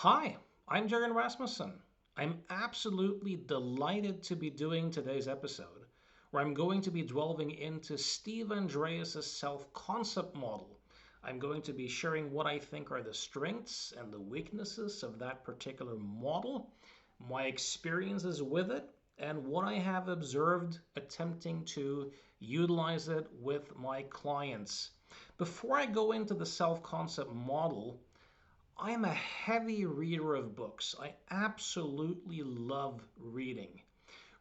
Hi, I'm Jørgen Rasmussen. I'm absolutely delighted to be doing today's episode, where I'm going to be delving into Steve Andreas' self-concept model. I'm going to be sharing what I think are the strengths and the weaknesses of that particular model, my experiences with it, and what I have observed attempting to utilize it with my clients. Before I go into the self-concept model, I am a heavy reader of books. I absolutely love reading.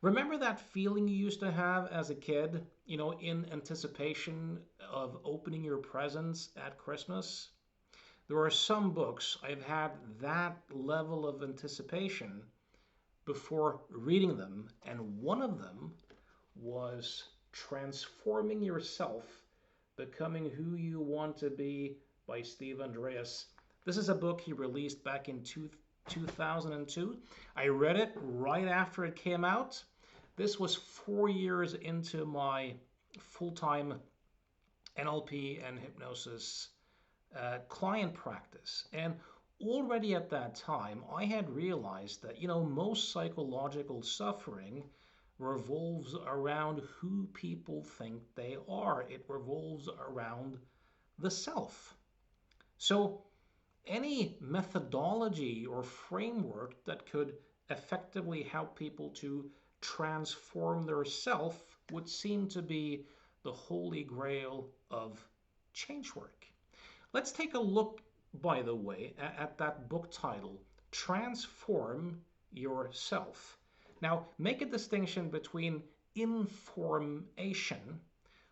Remember that feeling you used to have as a kid, in anticipation of opening your presents at Christmas? There are some books I've had that level of anticipation before reading them, and one of them was Transforming Yourself, Becoming Who You Want to Be by Steve Andreas. This is a book he released back in 2002. I read it right after it came out. This was 4 years into my full time NLP and hypnosis client practice. And already at that time, I had realized that, most psychological suffering revolves around who people think they are, it revolves around the self. So, any methodology or framework that could effectively help people to transform their self would seem to be the holy grail of change work. Let's take a look, by the way, at that book title, Transform Yourself. Now, make a distinction between information,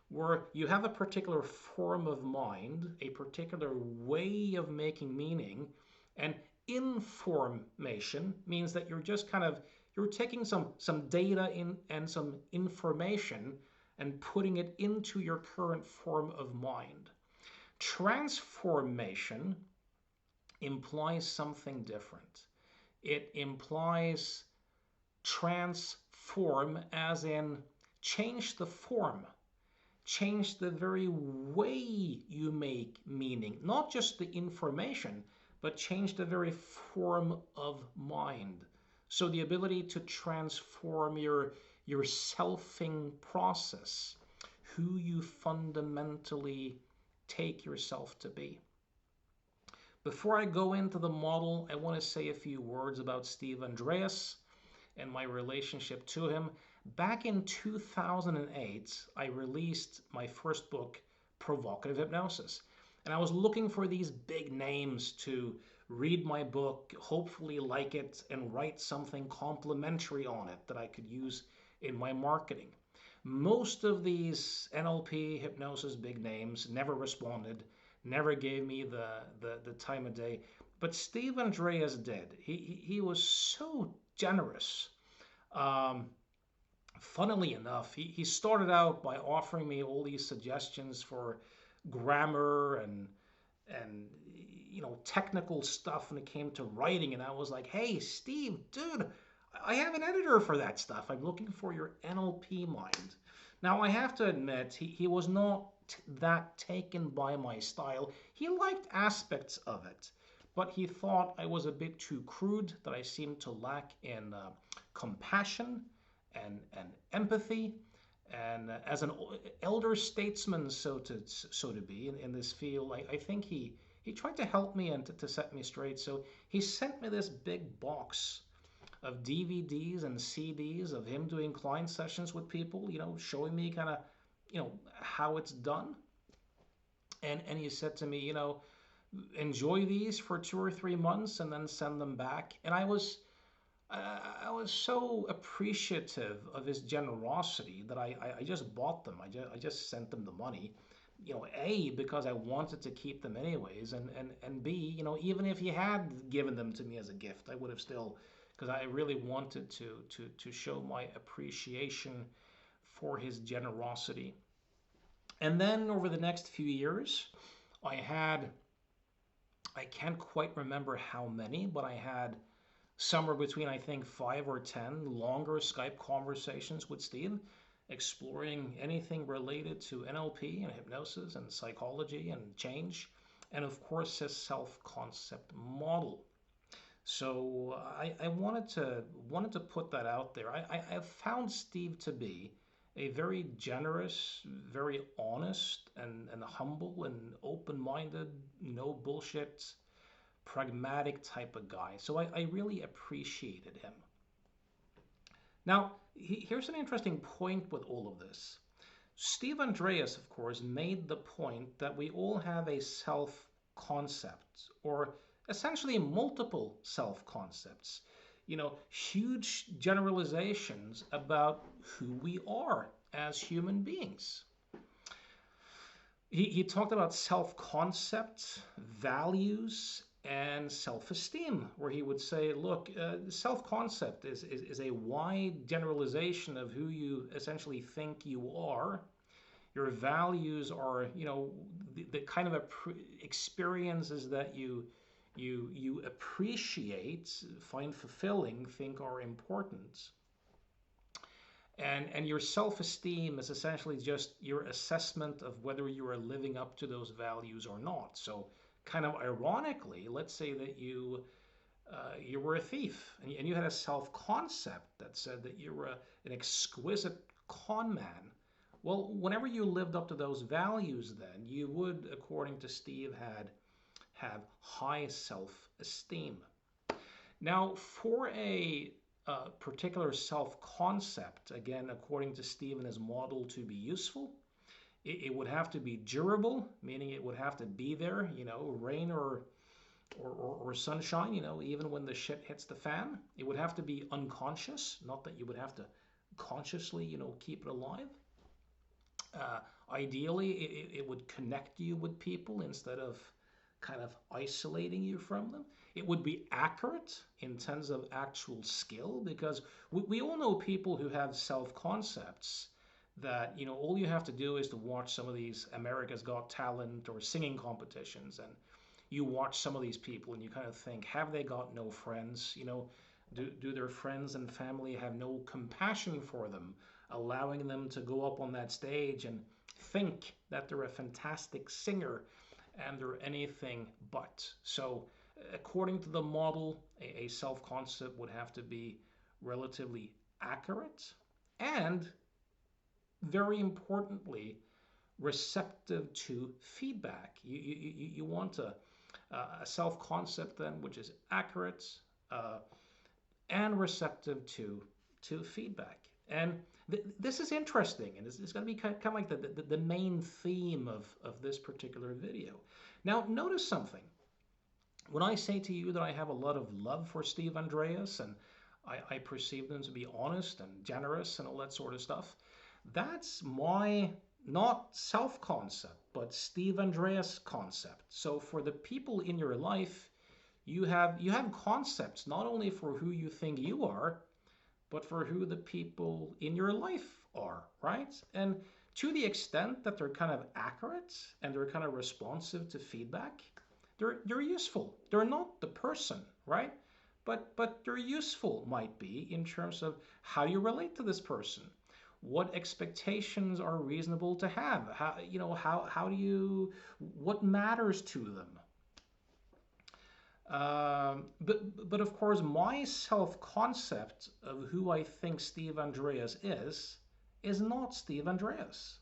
where you have a particular form of mind, a particular way of making meaning, and information means that you're just you're taking some data in and some information and putting it into your current form of mind. Transformation implies something different. It implies transform as in change the form, change the very way you make meaning, not just the information, but change the very form of mind. So the ability to transform your selfing process, who you fundamentally take yourself to be. Before I go into the model, I want to say a few words about Steve Andreas and my relationship to him. Back in 2008, I released my first book, Provocative Hypnosis. And I was looking for these big names to read my book, hopefully like it, and write something complimentary on it that I could use in my marketing. Most of these NLP hypnosis big names never responded, never gave me the time of day. But Steve Andreas did. He was so generous. Um, Funnily enough, he started out by offering me all these suggestions for grammar and technical stuff when it came to writing, and I was like, hey Steve, dude, I have an editor for that stuff. I'm looking for your NLP mind. Now I have to admit, he was not that taken by my style. He liked aspects of it, but he thought I was a bit too crude, that I seemed to lack in compassion and empathy, and as an elder statesman, so to be in this field, I think he tried to help me and to set me straight. So he sent me this big box of DVDs and CDs of him doing client sessions with people, showing me how it's done. And he said to me, enjoy these for 2 or 3 months and then send them back. And I was so appreciative of his generosity that I just bought them. I just sent them the money, A, because I wanted to keep them anyways, and B, even if he had given them to me as a gift, I would have still, because I really wanted to show my appreciation for his generosity. And then over the next few years, I can't quite remember how many, but I had somewhere between, I think, 5 or 10 longer Skype conversations with Steve, exploring anything related to NLP and hypnosis and psychology and change, and of course his self-concept model. So I wanted to put that out there. I found Steve to be a very generous, very honest, and humble and open-minded, no bullshit, pragmatic type of guy. So I really appreciated him. Now, here's an interesting point with all of this. Steve Andreas, of course, made the point that we all have a self concept, or essentially multiple self concepts. Huge generalizations about who we are as human beings. He talked about self concept, values, and self esteem, where he would say, look, self concept is a wide generalization of who you essentially think you are. Your values are, the kind of experiences that you appreciate, find fulfilling, think are important. And your self-esteem is essentially just your assessment of whether you are living up to those values or not. So kind of ironically, let's say that you were a thief, and you had a self-concept that said that you were an exquisite con man. Well, whenever you lived up to those values, then you would, according to Steve, have high self-esteem. Now, for a particular self-concept, again, according to Steve and his model, to be useful, it would have to be durable, meaning it would have to be there, rain or sunshine, even when the shit hits the fan. It would have to be unconscious, not that you would have to consciously, keep it alive. Uh, Ideally, it would connect you with people instead of kind of isolating you from them. It would be accurate in terms of actual skill, because we all know people who have self concepts that, all you have to do is to watch some of these America's Got Talent or singing competitions, and you watch some of these people and you kind of think, have they got no friends? Do their friends and family have no compassion for them, allowing them to go up on that stage and think that they're a fantastic singer and they're anything but? So, according to the model, a self concept would have to be relatively accurate and, very importantly, receptive to feedback. You want a self concept then which is accurate, uh, and receptive to feedback. And this is interesting, and it's going to be kind of like the main theme of this particular video. Now, notice something. When I say to you that I have a lot of love for Steve Andreas, and I perceive them to be honest and generous and all that sort of stuff, that's my not self concept, but Steve Andreas concept. So for the people in your life, you have concepts not only for who you think you are, but for who the people in your life are, right? And to the extent that they're kind of accurate and they're kind of responsive to feedback, they're useful. They're not the person, right? But they're useful, might be, in terms of how you relate to this person. What expectations are reasonable to have? How do you, what matters to them? But of course, my self concept of who I think Steve Andreas is not Steve Andreas.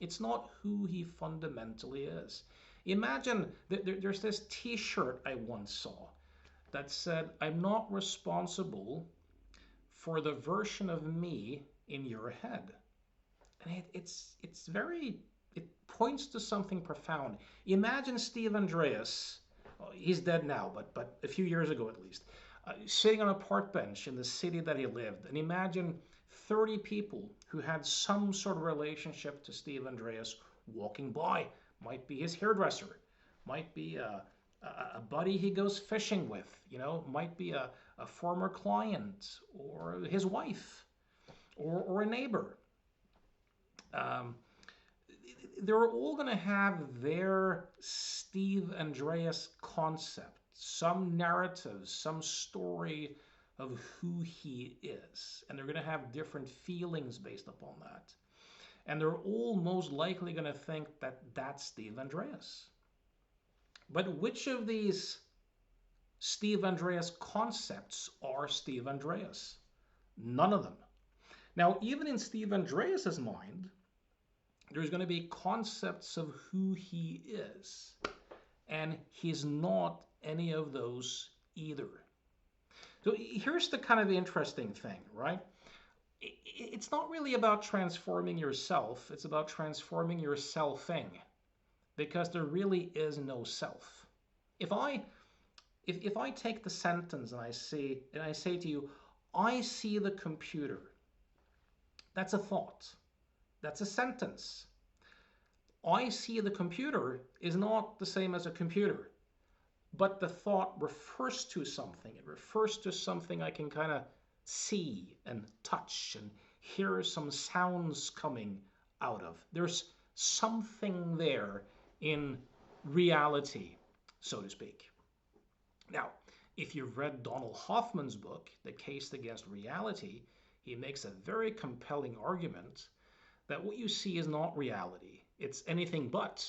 It's not who he fundamentally is. Imagine there's this T-shirt I once saw that said, "I'm not responsible for the version of me in your head." And it's very, it points to something profound. Imagine Steve Andreas, well, he's dead now, but a few years ago at least, sitting on a park bench in the city that he lived, and imagine 30 people who had some sort of relationship to Steve Andreas walking by. Might be his hairdresser, might be a buddy he goes fishing with, might be a former client or his wife or a neighbor. Um, they're all going to have their Steve Andreas concept, some narrative, some story of who he is. And they're going to have different feelings based upon that. And they're all most likely going to think that that's Steve Andreas. But which of these Steve Andreas concepts are Steve Andreas. None of them. Now, even in Steve Andreas's mind, there's going to be concepts of who he is, and he's not any of those either. So here's the kind of interesting thing, right? It's not really about transforming yourself, it's about transforming your selfing, because there really is no self. If I if I take the sentence and I say to you, I see the computer, that's a thought. That's a sentence. I see the computer is not the same as a computer, but the thought refers to something. It refers to something I can kind of see and touch and hear some sounds coming out of. There's something there in reality, so to speak. Now, if you've read Donald Hoffman's book, The Case Against Reality, he makes a very compelling argument that what you see is not reality. It's anything but,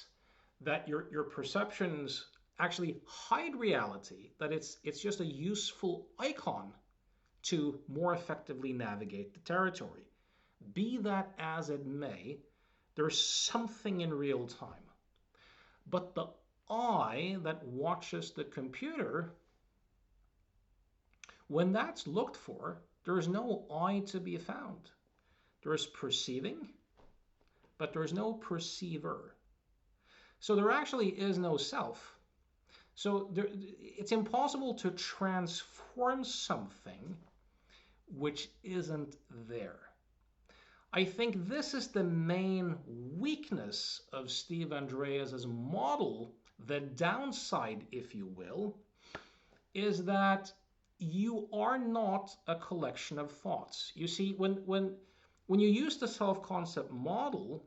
that your perceptions actually hide reality, that it's just a useful icon to more effectively navigate the territory. Be that as it may, there's something in real time. But the eye that watches the computer, when that's looked for, there is no eye to be found. There is perceiving, but there is no perceiver. So there actually is no self. So it's impossible to transform something which isn't there. I think this is the main weakness of Steve Andreas's model. The downside, if you will, is that you are not a collection of thoughts. You see, when you use the self-concept model,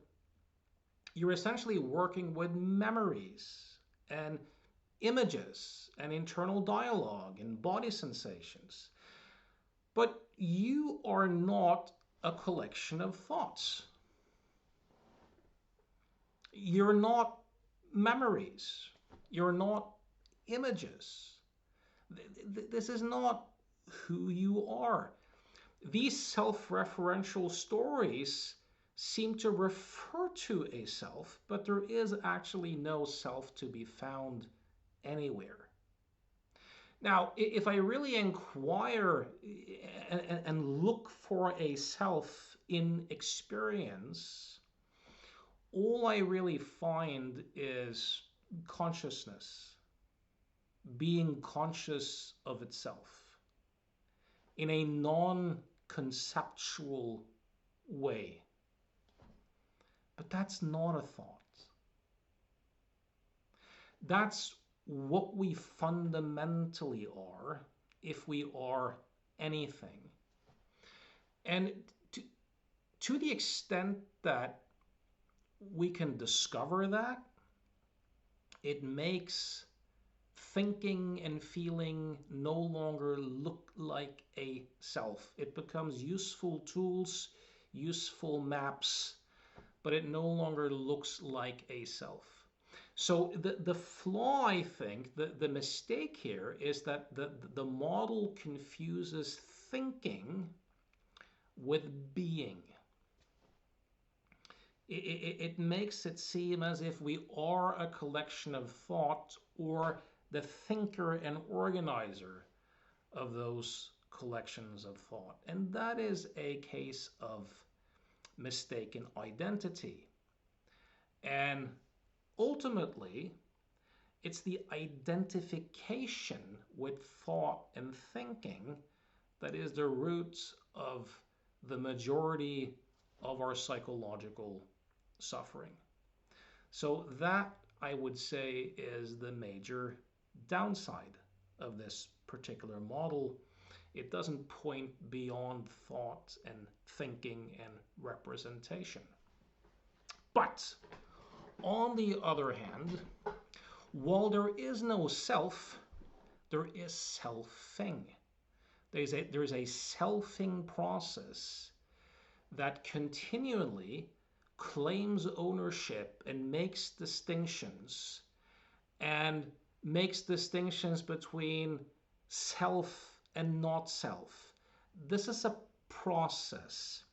you're essentially working with memories and images and internal dialogue and body sensations. But you are not a collection of thoughts. You're not memories. You're not images. This is not who you are. These self-referential stories seem to refer to a self, but there is actually no self to be found anywhere. Now, if I really inquire and look for a self in experience, all I really find is consciousness, being conscious of itself in a non-conceptual way. But that's not a thought. That's what we fundamentally are, if we are anything. And to the extent that we can discover that, it makes thinking and feeling no longer look like a self. It becomes useful tools, useful maps, but it no longer looks like a self. So the flaw, I think, the mistake here is that the model confuses thinking with being. It makes it seem as if we are a collection of thought, or the thinker and organizer of those collections of thought. And that is a case of mistaken identity. And ultimately, it's the identification with thought and thinking that is the root of the majority of our psychological suffering. So that, I would say, is the major downside of this particular model. It doesn't point beyond thought and thinking and representation. But on the other hand, while there is no self, there is selfing. There's a selfing process that continually claims ownership and makes distinctions between self and not self. This is a process.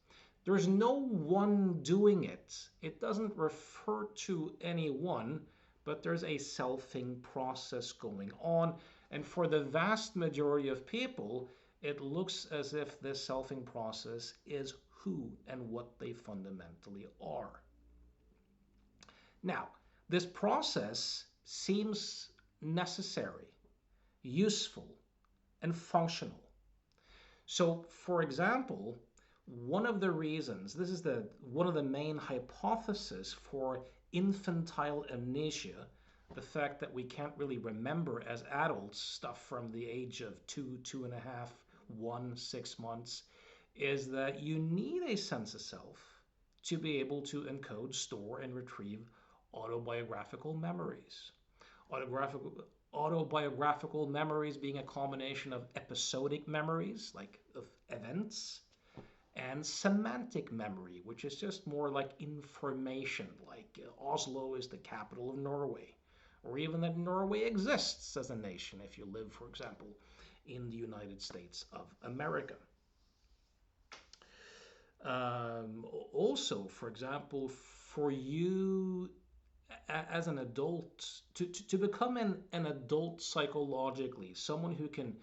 There's no one doing it. It doesn't refer to anyone, but there's a selfing process going on. And for the vast majority of people, it looks as if this selfing process is who and what they fundamentally are. Now, this process seems necessary, useful, and functional. So, for example, one of the reasons, this is one of the main hypotheses for infantile amnesia, the fact that we can't really remember as adults stuff from the age of 2.5, 1, 6 months, is that you need a sense of self to be able to encode, store, and retrieve autobiographical memories. Autographical, Autobiographical memories being a combination of episodic memories, like of events, and semantic memory, which is just more like information, like Oslo is the capital of Norway, or even that Norway exists as a nation if you live, for example, in the United States of America. Also, for example, for you as an adult to become an adult psychologically, someone who can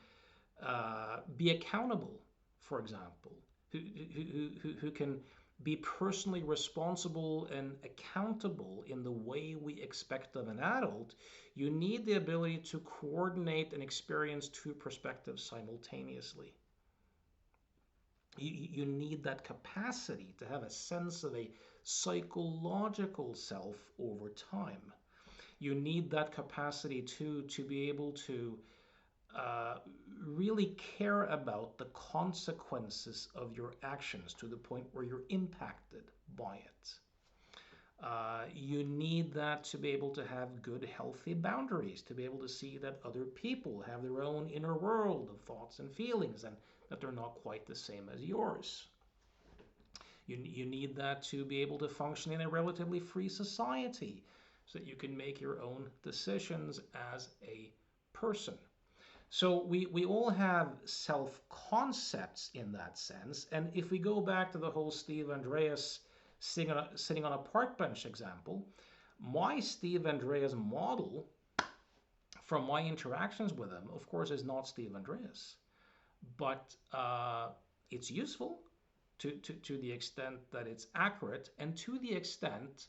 be accountable, for example, who can be personally responsible and accountable in the way we expect of an adult, you need the ability to coordinate and experience two perspectives simultaneously. You need that capacity to have a sense of a psychological self over time. You need that capacity to be able to uh, really care about the consequences of your actions to the point where you're impacted by it. You need that to be able to have good, healthy boundaries, to be able to see that other people have their own inner world of thoughts and feelings and that they're not quite the same as yours. You need that to be able to function in a relatively free society so that you can make your own decisions as a person. So we all have self-concepts in that sense. And if we go back to the whole Steve Andreas sitting on a park bench example, my Steve Andreas model from my interactions with him, of course, is not Steve Andreas. But it's useful to the extent that it's accurate and to the extent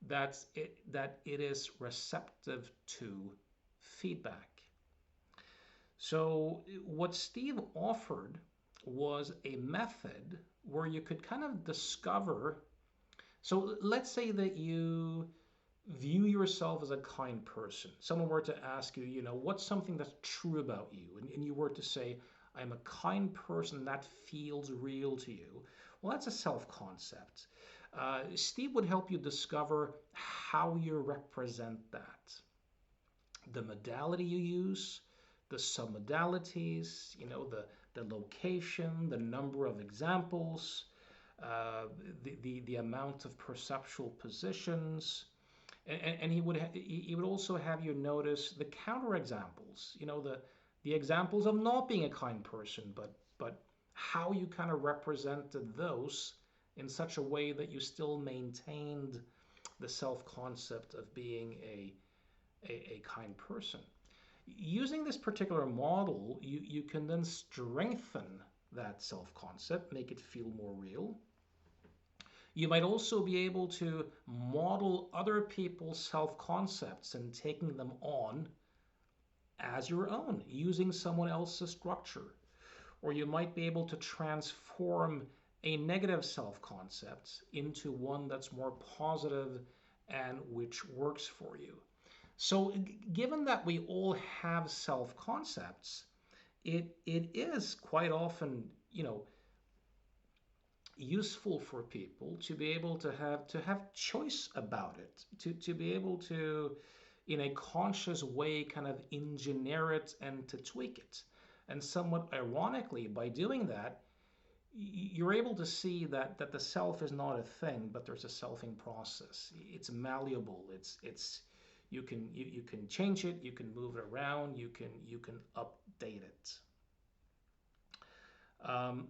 that it is receptive to feedback. So what Steve offered was a method where you could kind of discover. So let's say that you view yourself as a kind person. Someone were to ask you, what's something that's true about you? And you were to say, I'm a kind person, that feels real to you. Well, that's a self-concept. Steve would help you discover how you represent that. The modality you use, the submodalities, the location, the number of examples, the amount of perceptual positions, and he would also have you notice the counterexamples, the examples of not being a kind person, but how you kind of represented those in such a way that you still maintained the self-concept of being a kind person. Using this particular model, you can then strengthen that self-concept, make it feel more real. You might also be able to model other people's self-concepts and taking them on as your own, using someone else's structure. Or you might be able to transform a negative self-concept into one that's more positive and which works for you. So given that we all have self-concepts, it is quite often, useful for people to be able to have choice about it, to be able to, in a conscious way, kind of engineer it and to tweak it. And somewhat ironically, by doing that, you're able to see that the self is not a thing, but there's a selfing process. It's malleable. It's you can change it, you can move it around, you can outdated. Um,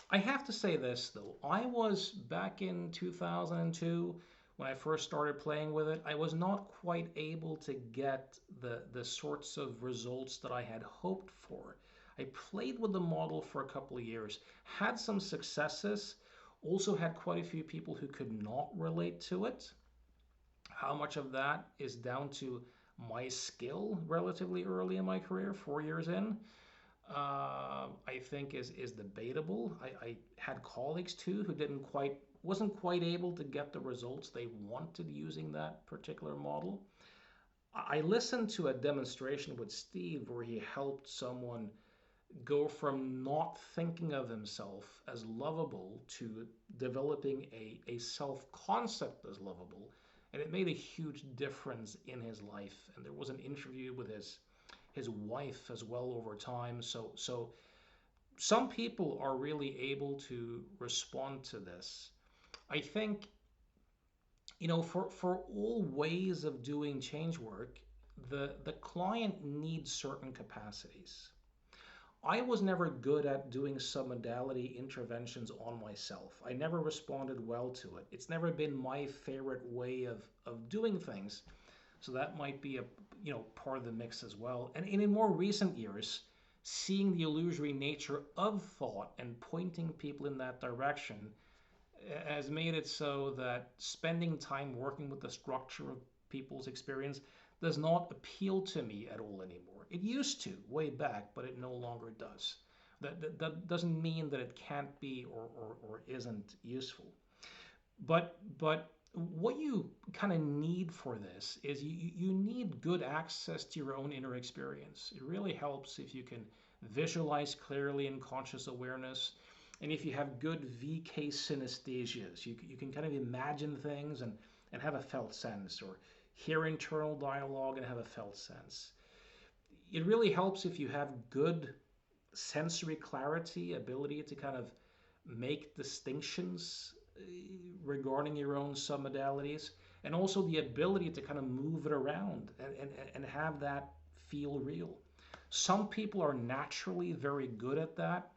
I have to say this though. I was back in 2002 when I first started playing with it. I was not quite able to get the sorts of results that I had hoped for. I played with the model for a couple of years, had some successes, also had quite a few people who could not relate to it. How much of that is down to my skill relatively early in my career, 4 years in, I think is debatable. I had colleagues too who didn't quite wasn't quite able to get the results they wanted using that particular model. I listened to a demonstration with Steve where he helped someone go from not thinking of himself as lovable to developing a self concept as lovable. And it made a huge difference in his life. And there was an interview with his wife as well over time. So some people are really able to respond to this. I think, for all ways of doing change work, the client needs certain capacities. I was never good at doing submodality interventions on myself. I never responded well to it. It's never been my favorite way of doing things. So that might be a part of the mix as well. And in more recent years, seeing the illusory nature of thought and pointing people in that direction has made it so that spending time working with the structure of people's experience does not appeal to me at all anymore. It used to way back, but it no longer does. That doesn't mean that it can't be or isn't useful. But what you kind of need for this is you need good access to your own inner experience. It really helps if you can visualize clearly in conscious awareness. And if you have good VK synesthesias, you can kind of imagine things and have a felt sense, or hear internal dialogue and have a felt sense. It really helps if you have good sensory clarity, ability to kind of make distinctions regarding your own submodalities, and also the ability to kind of move it around and have that feel real. Some people are naturally very good at that.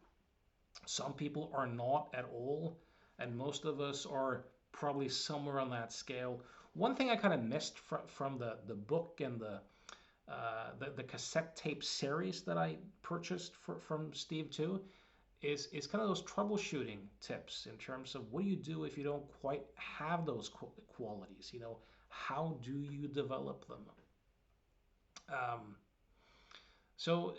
Some people are not at all, and most of us are probably somewhere on that scale. One thing I kind of missed from the book and the cassette tape series that I purchased from Steve too is kind of those troubleshooting tips in terms of what do you do if you don't quite have those qualities. How do you develop them? Um, so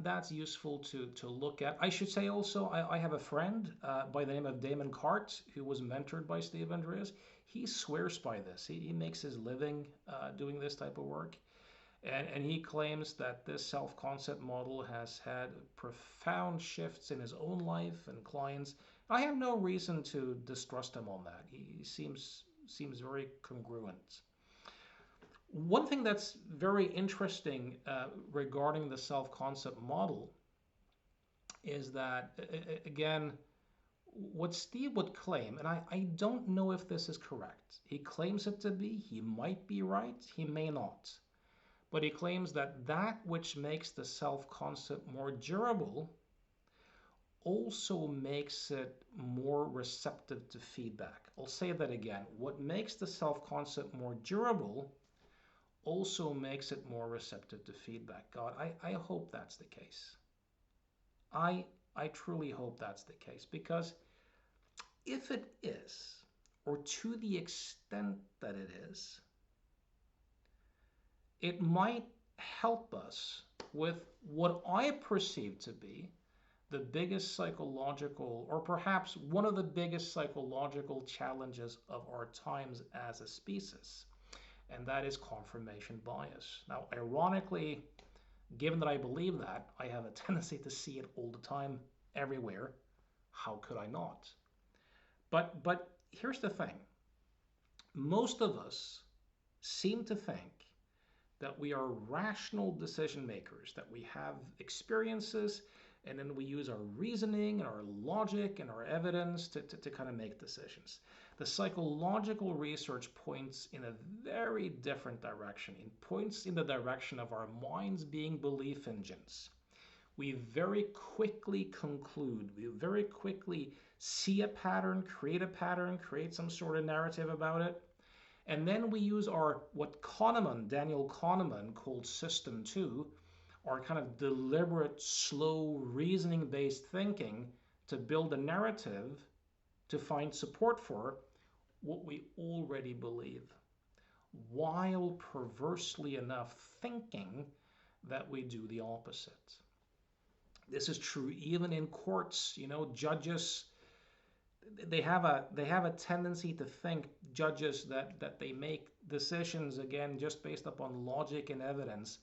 that's useful to look at. I should say also, I have a friend by the name of Damon Cart who was mentored by Steve Andreas. He swears by this. He makes his living doing this type of work. And he claims that this self-concept model has had profound shifts in his own life and clients. I have no reason to distrust him on that. He seems very congruent. One thing that's very interesting regarding the self-concept model is that, again, what Steve would claim, and I don't know if this is correct. He claims it to be. He might be right. He may not. But he claims that which makes the self-concept more durable also makes it more receptive to feedback. I'll say that again. What makes the self-concept more durable also makes it more receptive to feedback. God, I hope that's the case. I truly hope that's the case, because if it is, or to the extent that it is, it might help us with what I perceive to be the biggest psychological, or perhaps one of the biggest psychological challenges of our times as a species, and that is confirmation bias. Now, ironically, given that I believe that, I have a tendency to see it all the time, everywhere. How could I not? But here's the thing. Most of us seem to think that we are rational decision makers, that we have experiences, and then we use our reasoning and our logic and our evidence to kind of make decisions. The psychological research points in a very different direction. It points in the direction of our minds being belief engines. We very quickly conclude, we very quickly see a pattern, create some sort of narrative about it, and then we use our, what Daniel Kahneman called System 2, our kind of deliberate, slow, reasoning-based thinking to build a narrative to find support for what we already believe, while perversely enough thinking that we do the opposite. This is true even in courts. Judges, they have a tendency to think, judges, that they make decisions again just based upon logic and evidence,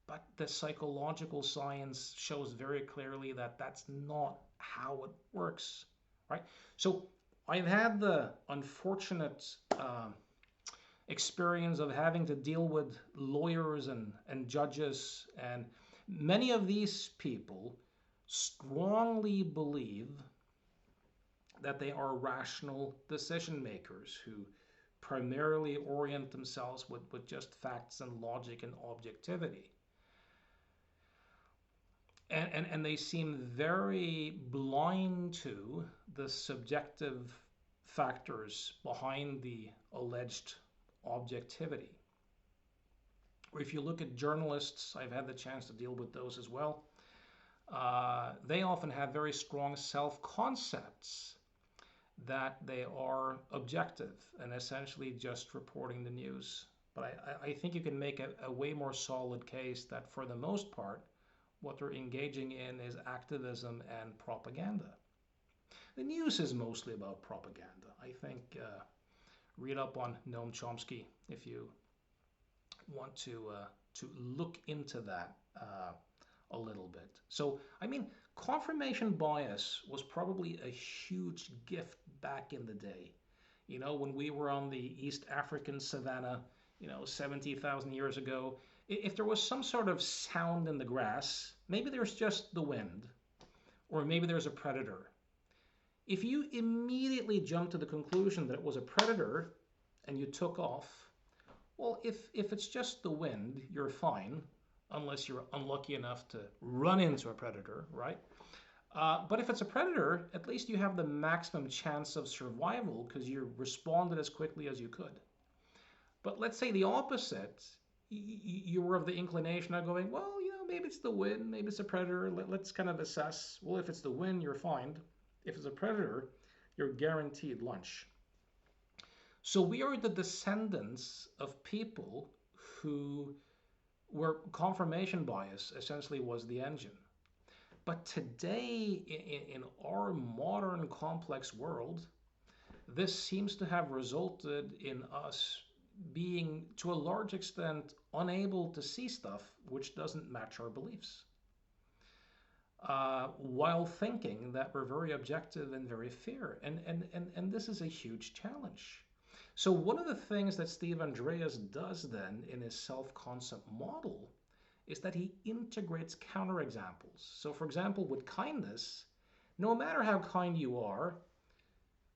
but the psychological science shows very clearly that that's not how it works, right? So I've had the unfortunate experience of having to deal with lawyers and judges, and many of these people strongly believe that they are rational decision makers who primarily orient themselves with just facts and logic and objectivity. And they seem very blind to the subjective factors behind the alleged objectivity. Or if you look at journalists, I've had the chance to deal with those as well. They often have very strong self-concepts that they are objective and essentially just reporting the news. But I think you can make a way more solid case that for the most part, what they're engaging in is activism and propaganda. The news is mostly about propaganda. I think read up on Noam Chomsky if you want to look into that a little bit. So, I mean, confirmation bias was probably a huge gift back in the day. When we were on the East African savannah, 70,000 years ago, if there was some sort of sound in the grass, maybe there's just the wind, or maybe there's a predator. If you immediately jumped to the conclusion that it was a predator and you took off, well, if it's just the wind, you're fine, unless you're unlucky enough to run into a predator, right? But if it's a predator, at least you have the maximum chance of survival because you responded as quickly as you could. But let's say the opposite, you were of the inclination of going, well, maybe it's the wind, maybe it's a predator, let's kind of assess. Well, if it's the wind, you're fine. If it's a predator, you're guaranteed lunch. So we are the descendants of people where confirmation bias essentially was the engine. But today, in our modern complex world, this seems to have resulted in us being, to a large extent, unable to see stuff which doesn't match our beliefs, while thinking that we're very objective and very fair. And this is a huge challenge. So one of the things that Steve Andreas does then in his self-concept model is that he integrates counterexamples. So for example, with kindness, no matter how kind you are,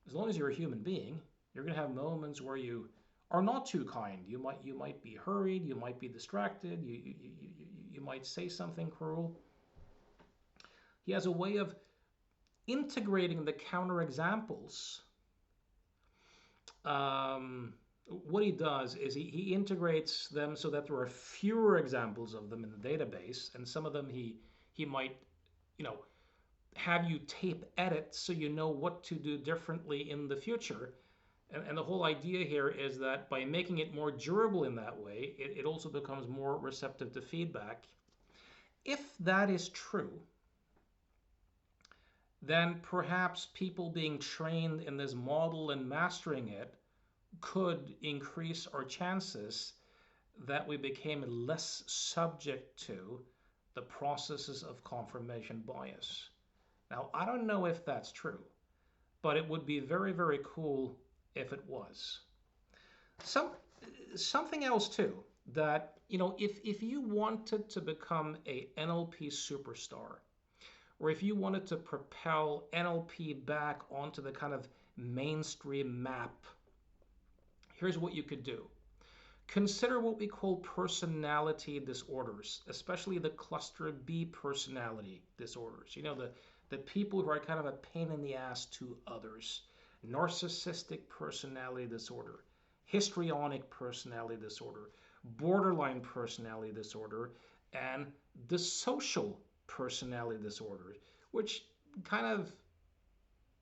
as long as you're a human being, you're going to have moments where you are not too kind. You might be hurried, you might be distracted, you might say something cruel. He has a way of integrating the counterexamples. What he does is he integrates them so that there are fewer examples of them in the database, and some of them he might have you tape edit so you know what to do differently in the future. And the whole idea here is that by making it more durable in that way, it also becomes more receptive to feedback. If that is true, then perhaps people being trained in this model and mastering it could increase our chances that we became less subject to the processes of confirmation bias. Now, I don't know if that's true, but it would be very, very cool if it was. Something else too, that, if you wanted to become a NLP superstar, or if you wanted to propel NLP back onto the kind of mainstream map, here's what you could do. Consider what we call personality disorders, especially the cluster B personality disorders. You know, the people who are kind of a pain in the ass to others. Narcissistic personality disorder, histrionic personality disorder, borderline personality disorder, and dissocial personality disorder, which kind of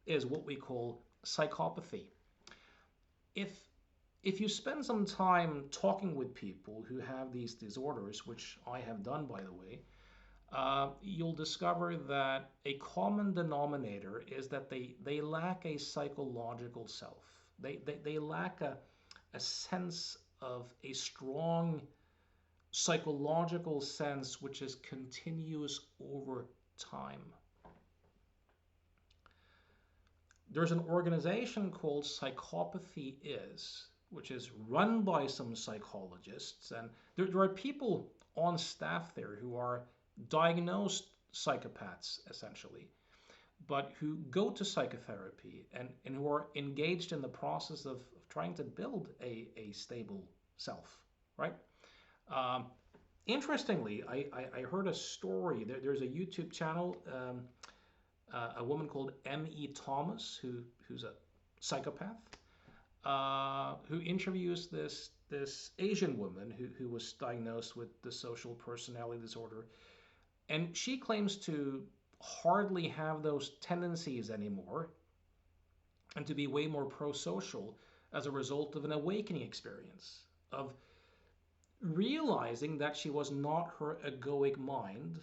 is what we call psychopathy. If if you spend some time talking with people who have these disorders, which I have done by the way, you'll discover that a common denominator is that they lack a psychological self. They lack a sense of a strong psychological sense which is continuous over time. There's an organization called Psychopathy Is, which is run by some psychologists, and there are people on staff there who are diagnosed psychopaths essentially, but who go to psychotherapy and who are engaged in the process of trying to build a stable self, right? Um, Interestingly, I heard a story. There's a YouTube channel, a woman called M.E. Thomas, who's a psychopath, who interviews this Asian woman who was diagnosed with dissocial personality disorder, and she claims to hardly have those tendencies anymore, and to be way more pro-social as a result of an awakening experience of realizing that she was not her egoic mind,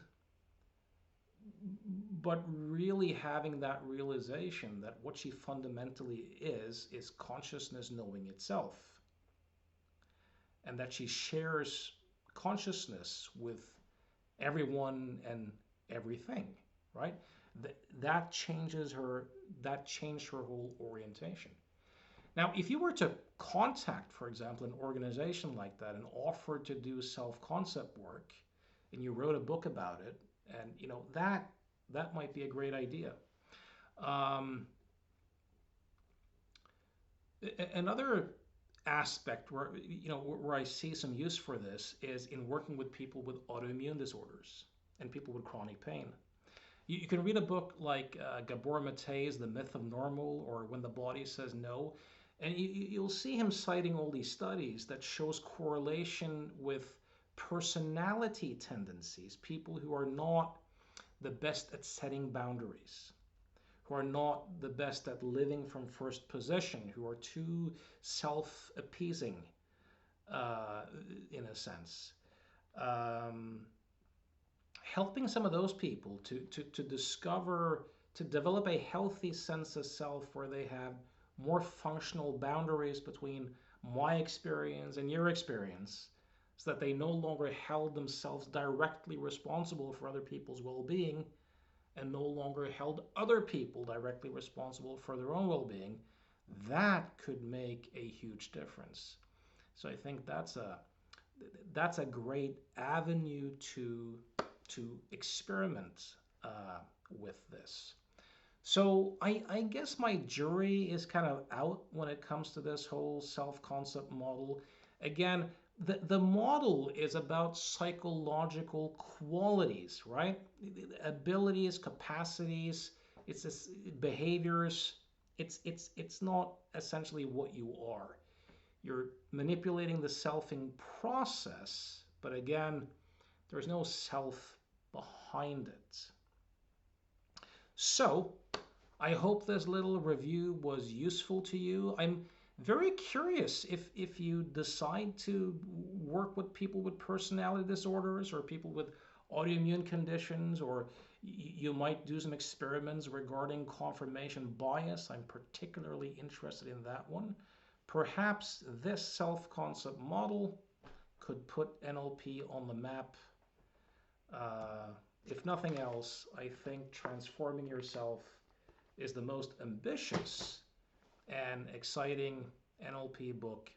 but really having that realization that what she fundamentally is consciousness knowing itself, and that she shares consciousness with everyone and everything, right? That changes her, that changed her whole orientation. Now, if you were to contact, for example, an organization like that and offer to do self-concept work, and you wrote a book about it, and you know that might be a great idea. Um, Another aspect where where I see some use for this is in working with people with autoimmune disorders and people with chronic pain. You can read a book like Gabor Mate's The Myth of Normal or When the Body Says No, and you'll see him citing all these studies that shows correlation with personality tendencies, people who are not the best at setting boundaries, who are not the best at living from first position, who are too self-appeasing, uh, in a sense. Um, Helping some of those people to discover, to develop a healthy sense of self where they have more functional boundaries between my experience and your experience, so that they no longer held themselves directly responsible for other people's well-being and no longer held other people directly responsible for their own well-being, that could make a huge difference. So I think that's a great avenue to experiment with this. So I guess my jury is kind of out when it comes to this whole self-concept model. Again, the model is about psychological qualities, right? Abilities, capacities, it's behaviors. It's not essentially what you are. You're manipulating the selfing process, but again, there's no self behind it. So, I hope this little review was useful to you. I'm very curious if you decide to work with people with personality disorders or people with autoimmune conditions, or you might do some experiments regarding confirmation bias. I'm particularly interested in that one. Perhaps this self-concept model could put NLP on the map. If nothing else, I think Transforming Yourself is the most ambitious and exciting NLP book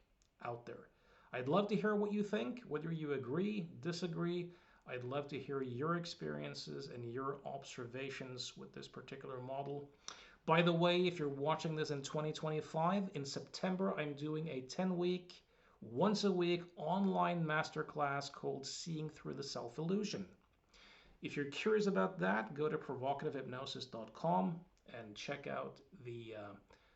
out there. I'd love to hear what you think, whether you agree, disagree. I'd love to hear your experiences and your observations with this particular model. By the way, if you're watching this in 2025, in September, I'm doing a 10-week, once a week online masterclass called Seeing Through the Self-Illusion. If you're curious about that, go to provocativehypnosis.com and check out the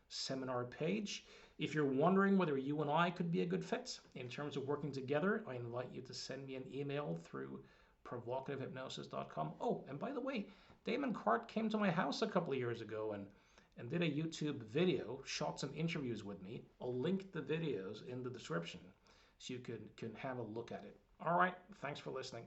seminar page. If you're wondering whether you and I could be a good fit in terms of working together, I invite you to send me an email through provocativehypnosis.com. Oh, and by the way, Damon Cart came to my house a couple of years ago and did a YouTube video, shot some interviews with me. I'll link the videos in the description so you can have a look at it. All right, thanks for listening.